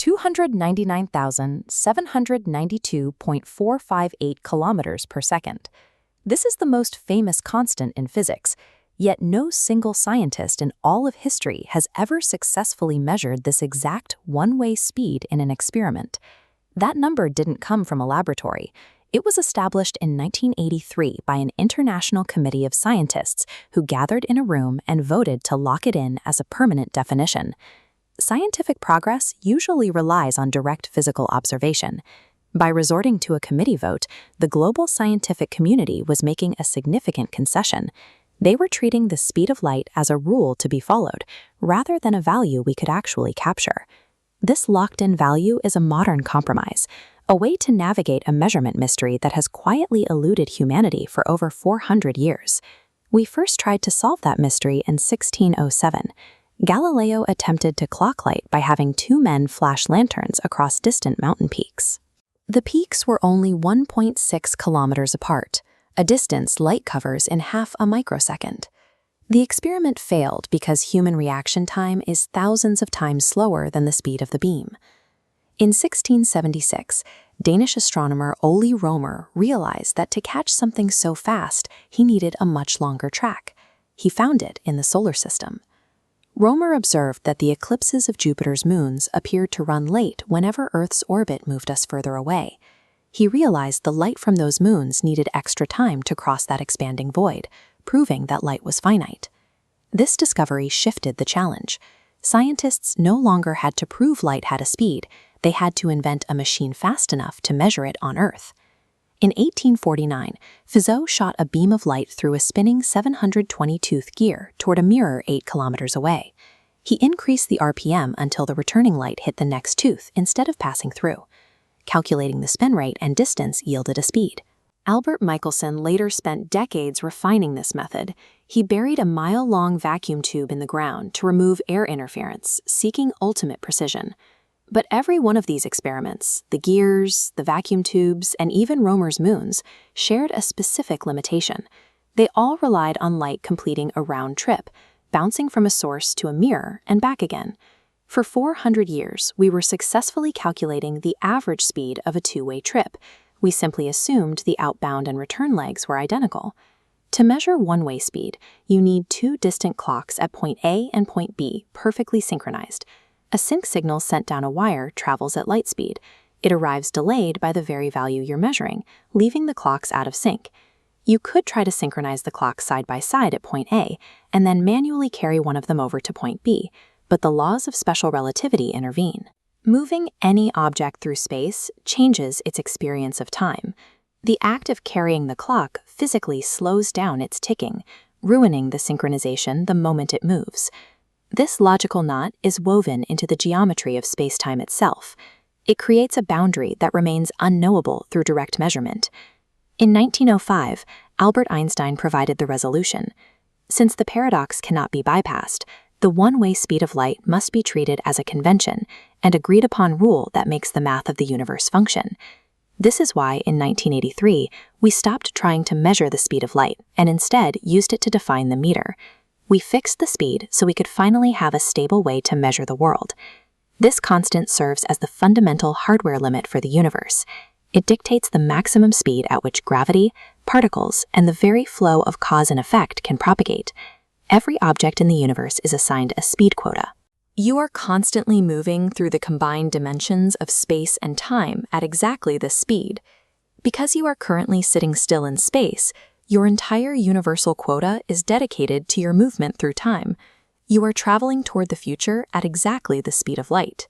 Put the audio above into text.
299,792.458 kilometers per second. This is the most famous constant in physics, yet no single scientist in all of history has ever successfully measured this exact one-way speed in an experiment. That number didn't come from a laboratory. It was established in 1983 by an international committee of scientists who gathered in a room and voted to lock it in as a permanent definition. Scientific progress usually relies on direct physical observation. By resorting to a committee vote, the global scientific community was making a significant concession. They were treating the speed of light as a rule to be followed, rather than a value we could actually capture. This locked-in value is a modern compromise, a way to navigate a measurement mystery that has quietly eluded humanity for over 400 years. We first tried to solve that mystery in 1607. Galileo attempted to clock light by having two men flash lanterns across distant mountain peaks. The peaks were only 1.6 kilometers apart, a distance light covers in half a microsecond. The experiment failed because human reaction time is thousands of times slower than the speed of the beam. In 1676, Danish astronomer Olaus Rømer realized that to catch something so fast, he needed a much longer track. He found it in the solar system. Rømer observed that the eclipses of Jupiter's moons appeared to run late whenever Earth's orbit moved us further away. He realized the light from those moons needed extra time to cross that expanding void, proving that light was finite. This discovery shifted the challenge. Scientists no longer had to prove light had a speed, they had to invent a machine fast enough to measure it on Earth. In 1849, Fizeau shot a beam of light through a spinning 720-tooth gear toward a mirror 8 kilometers away. He increased the RPM until the returning light hit the next tooth instead of passing through. Calculating the spin rate and distance yielded a speed. Albert Michelson later spent decades refining this method. He buried a mile-long vacuum tube in the ground to remove air interference, seeking ultimate precision. But every one of these experiments, the gears, the vacuum tubes, and even Rømer's moons, shared a specific limitation. They all relied on light completing a round trip, bouncing from a source to a mirror and back again. For 400 years, we were successfully calculating the average speed of a two-way trip. We simply assumed the outbound and return legs were identical. To measure one-way speed, you need two distant clocks at point A and point B perfectly synchronized. A sync signal sent down a wire travels at light speed. It arrives delayed by the very value you're measuring, leaving the clocks out of sync. You could try to synchronize the clocks side by side at point A and then manually carry one of them over to point B, but the laws of special relativity intervene. Moving any object through space changes its experience of time. The act of carrying the clock physically slows down its ticking, ruining the synchronization the moment it moves. This logical knot is woven into the geometry of space-time itself. It creates a boundary that remains unknowable through direct measurement. In 1905, Albert Einstein provided the resolution. Since the paradox cannot be bypassed, the one-way speed of light must be treated as a convention, an agreed-upon rule that makes the math of the universe function. This is why, in 1983, we stopped trying to measure the speed of light and instead used it to define the meter. We fixed the speed so we could finally have a stable way to measure the world. This constant serves as the fundamental hardware limit for the universe. It dictates the maximum speed at which gravity, particles, and the very flow of cause and effect can propagate. Every object in the universe is assigned a speed quota. You are constantly moving through the combined dimensions of space and time at exactly this speed. Because you are currently sitting still in space, your entire universal quota is dedicated to your movement through time. You are traveling toward the future at exactly the speed of light.